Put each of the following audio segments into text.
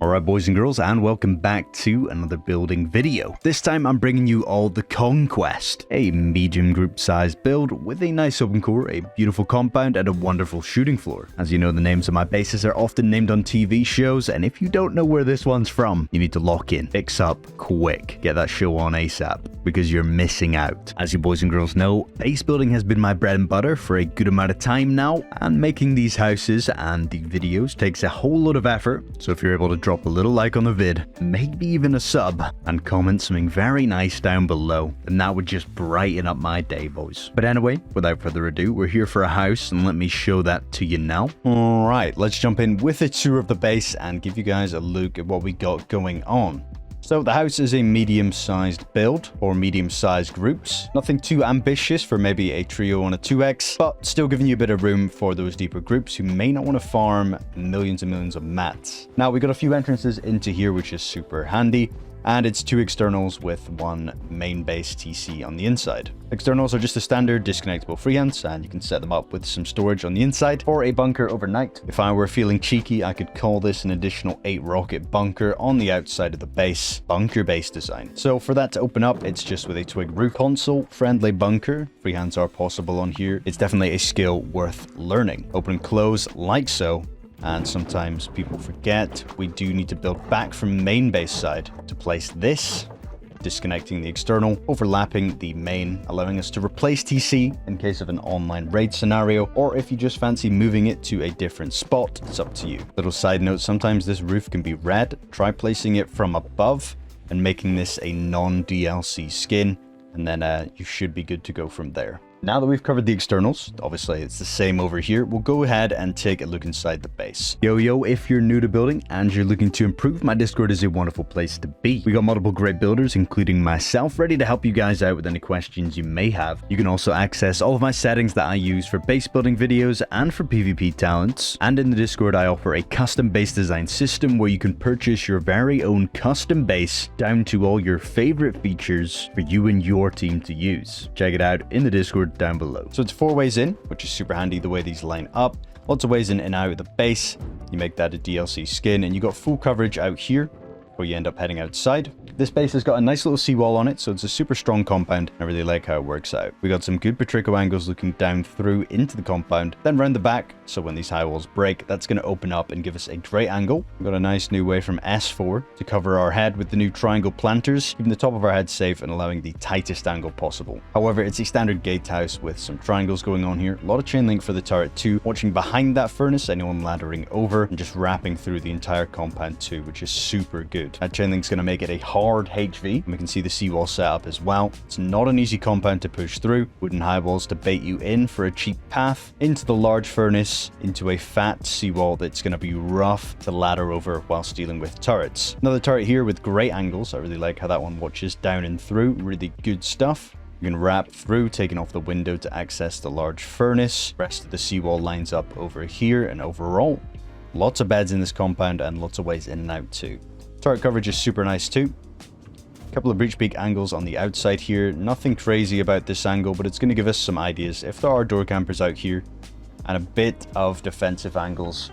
Alright boys and girls, and welcome back to another building video. This time I'm bringing you all the Conquest, a medium group sized build with a nice open core, a beautiful compound, and a wonderful shooting floor. As you know, the names of my bases are often named on TV shows, and if you don't know where this one's from, you need to lock in. Fix up quick. Get that show on ASAP, because you're missing out. As you boys and girls know, base building has been my bread and butter for a good amount of time now, and making these houses and the videos takes a whole lot of effort, so if you're able to drop a little like on the vid, maybe even a sub, and comment something very nice down below, and that would just brighten up my day, boys. But anyway, without further ado, we're here for a house, and let me show that to you now. Alright, let's jump in with a tour of the base and give you guys a look at what we got going on. So the house is a medium-sized build, or medium-sized groups. Nothing too ambitious for maybe a trio on a 2x, but still giving you a bit of room for those deeper groups who may not want to farm millions and millions of mats. Now we got a few entrances into here, which is super handy. And it's two externals with one main base TC on the inside. Externals are just a standard disconnectable freehands, and you can set them up with some storage on the inside or a bunker overnight. If I were feeling cheeky, I could call this an additional 8 rocket bunker on the outside of the base, bunker base design. So for that to open up, it's just with a twig roof console, friendly bunker. Freehands are possible on here. It's definitely a skill worth learning. Open and close like so. And sometimes people forget we do need to build back from main base side to place this, disconnecting the external, overlapping the main, allowing us to replace TC in case of an online raid scenario, or if you just fancy moving it to a different spot, it's up to you. Little side note, sometimes this roof can be red. Try placing it from above and making this a non-DLC skin, and then you should be good to go from there. Now that we've covered the externals, obviously it's the same over here, we'll go ahead and take a look inside the base. Yo, if you're new to building and you're looking to improve, my Discord is a wonderful place to be. We got multiple great builders, including myself, ready to help you guys out with any questions you may have. You can also access all of my settings that I use for base building videos and for PvP talents. And in the Discord, I offer a custom base design system where you can purchase your very own custom base down to all your favorite features for you and your team to use. Check it out in the Discord down below. So it's 4 ways in, which is super handy the way these line up. Lots of ways in and out of the base. You make that a DLC skin, and you got full coverage out here before you end up heading outside. This base has got a nice little seawall on it, so it's a super strong compound. I really like how it works out. We got some good Patrico angles looking down through into the compound, then round the back, so when these high walls break, that's going to open up and give us a great angle. We've got a nice new way from S4 to cover our head with the new triangle planters, keeping the top of our head safe and allowing the tightest angle possible. However, it's a standard gatehouse with some triangles going on here. A lot of chain link for the turret too. Watching behind that furnace, anyone laddering over and just wrapping through the entire compound too, which is super good. That chain link's going to make it a hard HV, and we can see the seawall setup as well. It's not an easy compound to push through. Wooden high walls to bait you in for a cheap path into the large furnace, into a fat seawall that's going to be rough to ladder over whilst dealing with turrets. Another turret here with great angles. I really like how that one watches down and through. Really good stuff. You can wrap through, taking off the window to access the large furnace. The rest of the seawall lines up over here, and overall, lots of beds in this compound and lots of ways in and out too. Turret coverage is super nice too. A couple of breach peak angles on the outside here. Nothing crazy about this angle, but it's going to give us some ideas if there are door campers out here, and a bit of defensive angles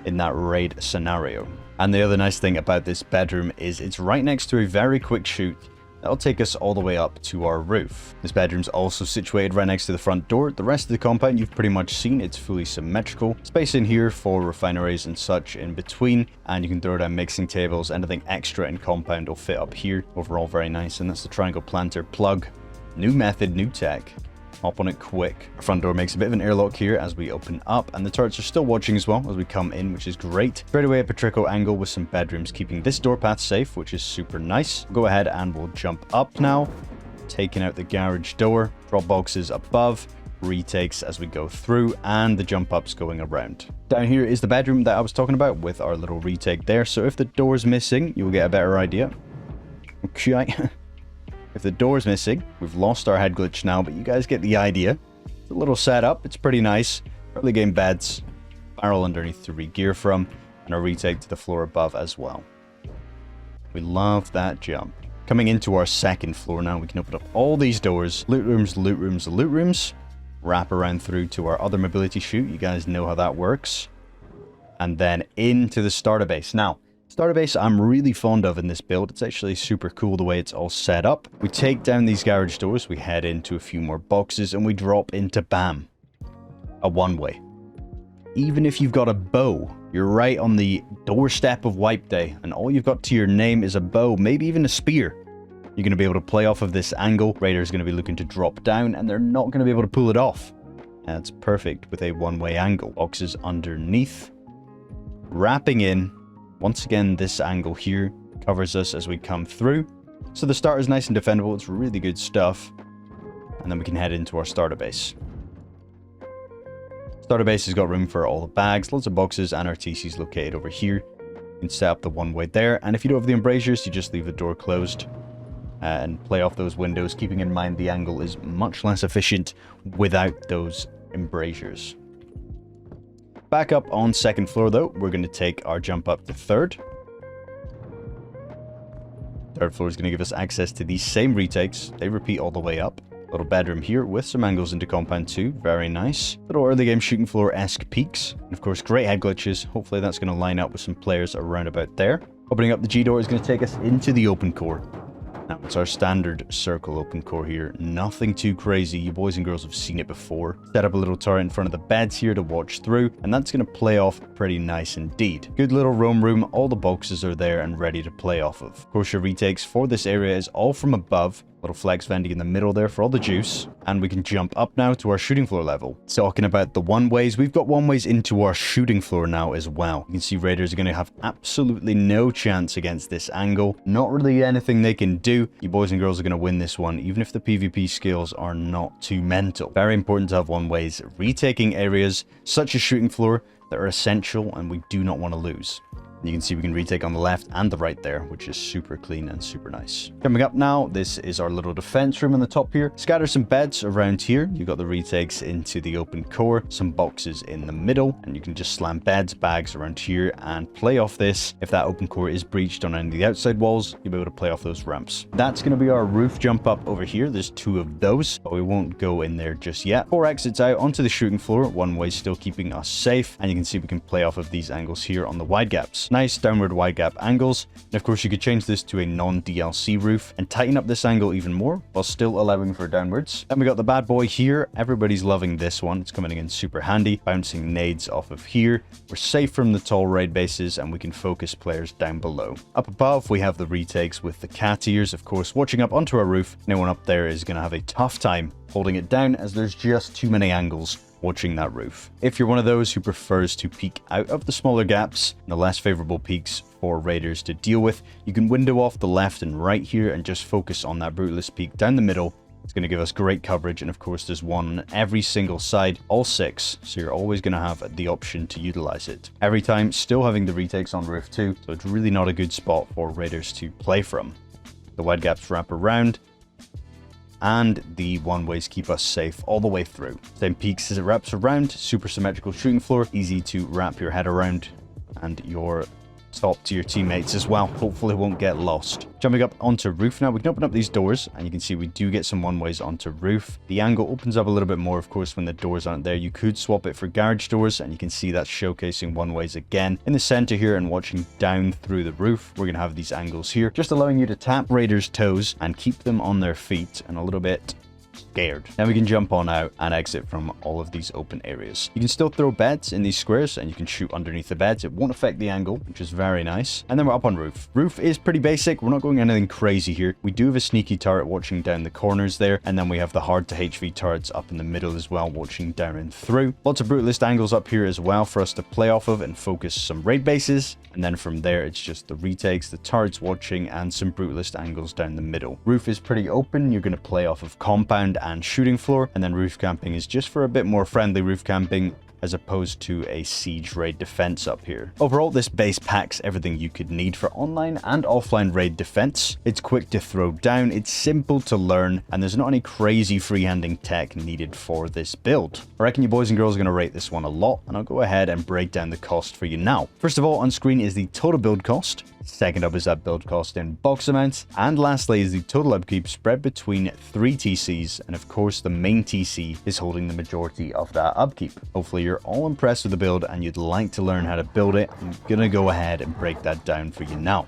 in that raid scenario. And the other nice thing about this bedroom is it's right next to a very quick shoot that'll take us all the way up to our roof. This bedroom's also situated right next to the front door. The rest of the compound you've pretty much seen. It's fully symmetrical. Space in here for refineries and such in between, and you can throw down mixing tables. Anything extra in compound will fit up here. Overall very nice, and that's the triangle planter plug. New method, new tech. Hop on it quick. Our front door makes a bit of an airlock here as we open up, and the turrets are still watching as well as we come in, which is great. Straight away a Patrico angle with some bedrooms, keeping this door path safe, which is super nice. Go ahead and we'll jump up now, taking out the garage door, drop boxes above, retakes as we go through, and the jump ups going around. Down here is the bedroom that I was talking about with our little retake there, so if the door's missing, you'll get a better idea. Okay. If the door's missing, we've lost our head glitch now, but you guys get the idea. It's a little setup, it's pretty nice. Early game beds, barrel underneath to re-gear from, and a retake to the floor above as well. We love that jump. Coming into our second floor now, we can open up all these doors. Loot rooms, loot rooms, loot rooms. Wrap around through to our other mobility chute. You guys know how that works. And then into the starter base. Now, Starter base I'm really fond of in this build. It's actually super cool the way it's all set up. We take down these garage doors, we head into a few more boxes, and we drop into BAM. A one-way. Even if you've got a bow, you're right on the doorstep of wipe day, and all you've got to your name is a bow, maybe even a spear. You're going to be able to play off of this angle. Raiders are going to be looking to drop down, and they're not going to be able to pull it off. That's perfect with a one-way angle. Boxes underneath. Wrapping in. Once again, this angle here covers us as we come through. So the start is nice and defendable. It's really good stuff. And then we can head into our starter base. Starter base has got room for all the bags, lots of boxes, and our TC's located over here. You can set up the one-way there. And if you don't have the embrasures, you just leave the door closed and play off those windows, keeping in mind the angle is much less efficient without those embrasures. Back up on second floor though, we're going to take our jump up to third. Third floor is going to give us access to these same retakes. They repeat all the way up. Little bedroom here with some angles into compound 2. Very nice. Little early game shooting floor-esque peaks. And of course, great head glitches. Hopefully that's going to line up with some players around about there. Opening up the G door is going to take us into the open core. Now, it's our standard circle open core here. Nothing too crazy. You boys and girls have seen it before. Set up a little turret in front of the beds here to watch through, and that's going to play off pretty nice indeed. Good little roam room. All the boxes are there and ready to play off of. Of course, your retakes for this area is all from above. Little flex vending in the middle there for all the juice. And we can jump up now to our shooting floor level. Talking about the one-ways, we've got one-ways into our shooting floor now as well. You can see Raiders are going to have absolutely no chance against this angle. Not really anything they can do. You boys and girls are going to win this one, even if the PvP skills are not too mental. Very important to have one-ways. Retaking areas such as shooting floor that are essential and we do not want to lose. You can see we can retake on the left and the right there, which is super clean and super nice. Coming up now, this is our little defense room on the top here. Scatter some beds around here. You've got the retakes into the open core, some boxes in the middle, and you can just slam beds, bags around here and play off this. If that open core is breached on any of the outside walls, you'll be able to play off those ramps. That's going to be our roof jump up over here. There's 2 of those, but we won't go in there just yet. 4 exits out onto the shooting floor. One way still keeping us safe, and you can see we can play off of these angles here on the wide gaps. Nice downward wide gap angles, and of course you could change this to a non-DLC roof and tighten up this angle even more while still allowing for downwards. Then we got the bad boy here. Everybody's loving this one. It's coming in super handy, bouncing nades off of here. We're safe from the tall raid bases and we can focus players down below. Up above we have the retakes with the cat ears, of course, watching up onto our roof. Anyone up there is going to have a tough time holding it down as there's just too many angles watching that roof. If you're one of those who prefers to peek out of the smaller gaps and the less favorable peaks for raiders to deal with, you can window off the left and right here and just focus on that brutalist peak down the middle. It's going to give us great coverage, and of course there's one on every single side, all 6, so you're always going to have the option to utilize it. Every time still having the retakes on roof too, so it's really not a good spot for raiders to play from. The wide gaps wrap around, and the one-ways keep us safe all the way through. Same peaks as it wraps around, super symmetrical shooting floor, easy to wrap your head around, and your top tier teammates as well. Hopefully won't get lost. Jumping up onto roof now, we can open up these doors, and you can see we do get some one-ways onto roof. The angle opens up a little bit more, of course, when the doors aren't there. You could swap it for garage doors, and you can see that's showcasing one-ways again. In the center here and watching down through the roof, we're going to have these angles here, just allowing you to tap raiders' toes and keep them on their feet and a little bit scared. Now we can jump on out and exit from all of these open areas. You can still throw beds in these squares and you can shoot underneath the beds. It won't affect the angle, which is very nice. And then we're up on roof. Roof is pretty basic. We're not going anything crazy here. We do have a sneaky turret watching down the corners there, and then we have the hard to HV turrets up in the middle as well, watching down and through. Lots of brutalist angles up here as well for us to play off of and focus some raid bases. And then from there, it's just the retakes, the turrets watching, and some brutalist angles down the middle. Roof is pretty open. You're going to play off of compound and shooting floor, and then roof camping is just for a bit more friendly roof camping as opposed to a siege raid defense up here. Overall, this base packs everything you could need for online and offline raid defense. It's quick to throw down, it's simple to learn, and there's not any crazy freehanding tech needed for this build. I reckon you boys and girls are going to rate this one a lot, and I'll go ahead and break down the cost for you now. First of all, on screen is the total build cost. Second up is that build cost in box amounts. And lastly is the total upkeep spread between 3 TCs, and of course the main TC is holding the majority of that upkeep. Hopefully you're all impressed with the build and you'd like to learn how to build it. I'm gonna go ahead and break that down for you now.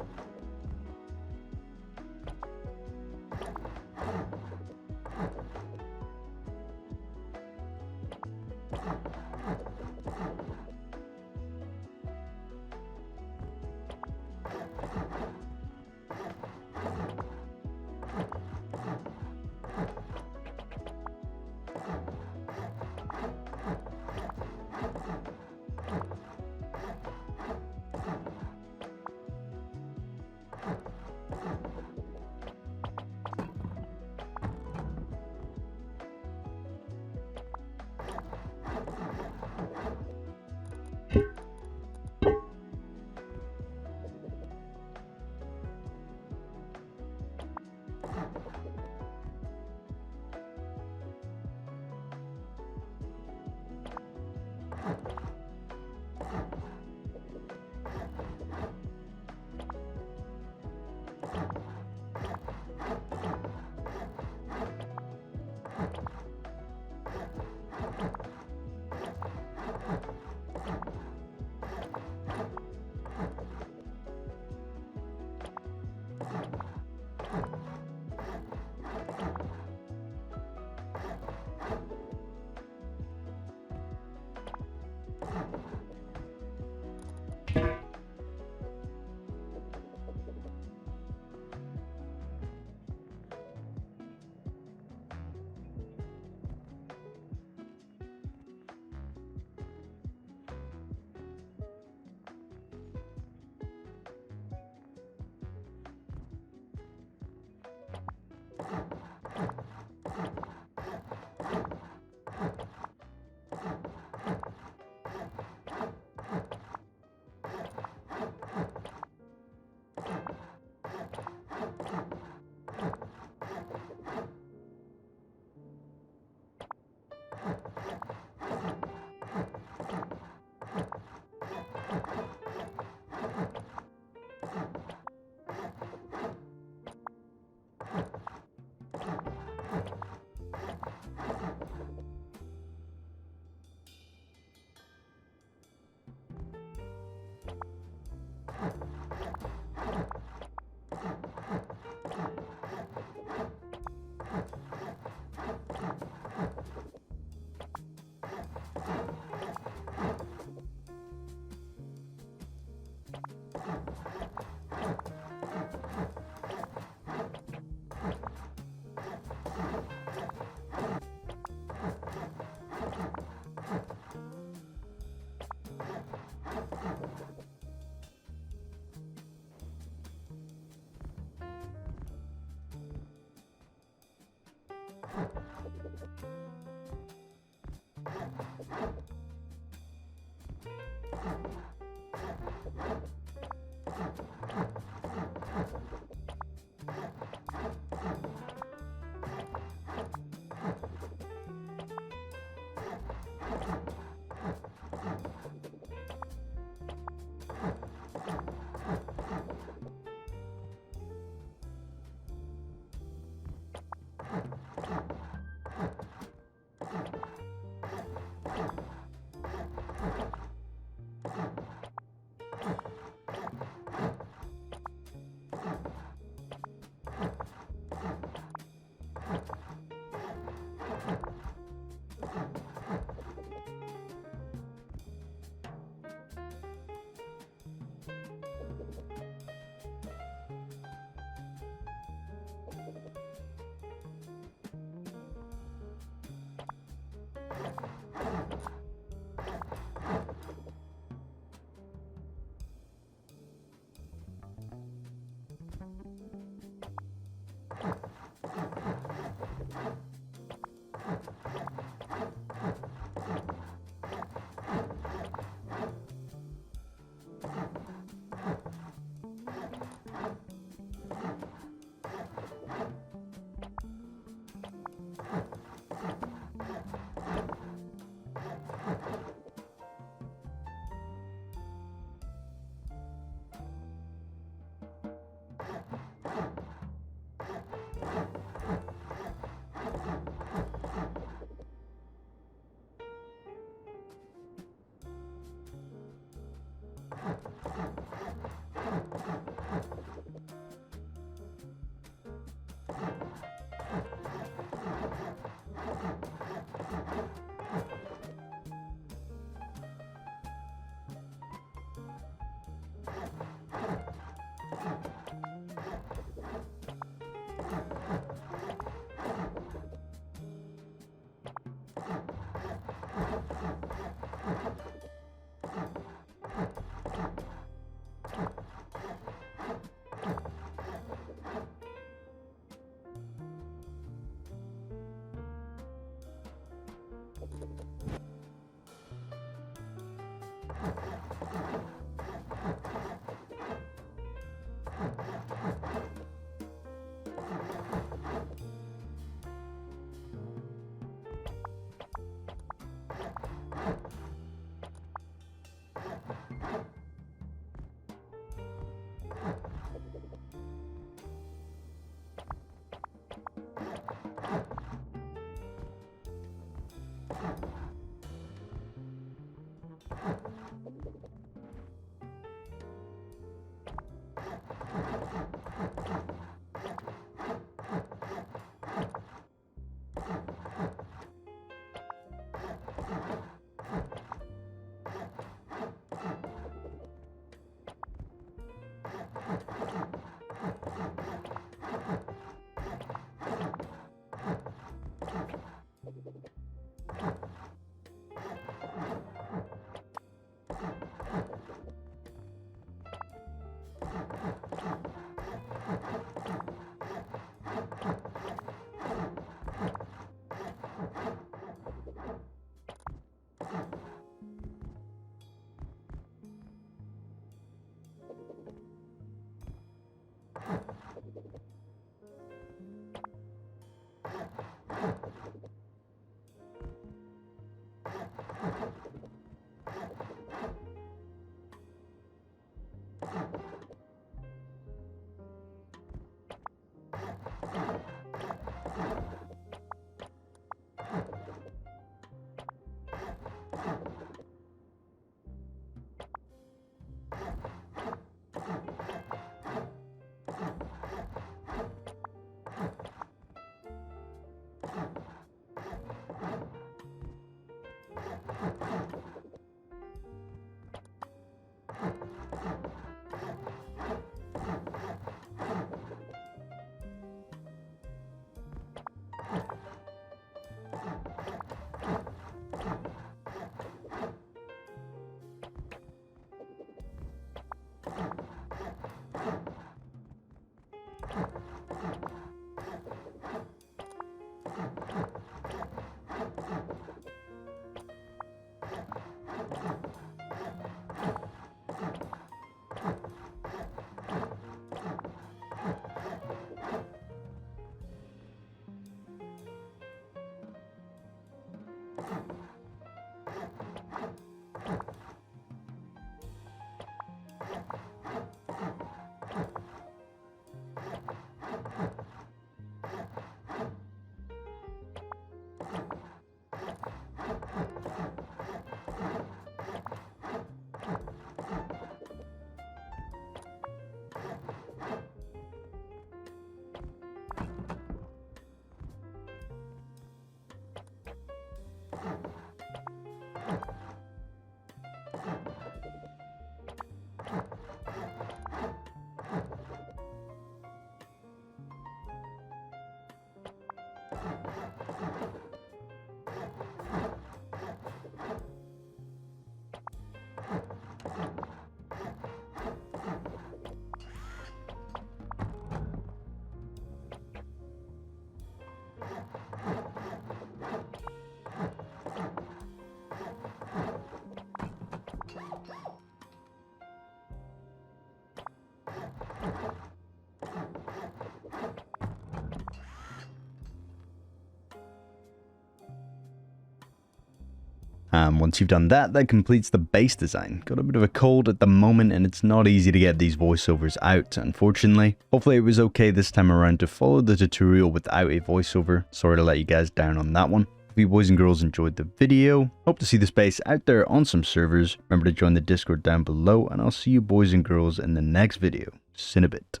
Once you've done that, that completes the base design. Got a bit of a cold at the moment and it's not easy to get these voiceovers out, unfortunately. Hopefully it was okay this time around to follow the tutorial without a voiceover. Sorry to let you guys down on that one. Hope you boys and girls enjoyed the video. Hope to see this base out there on some servers. Remember to join the Discord down below and I'll see you boys and girls in the next video. See you in a bit.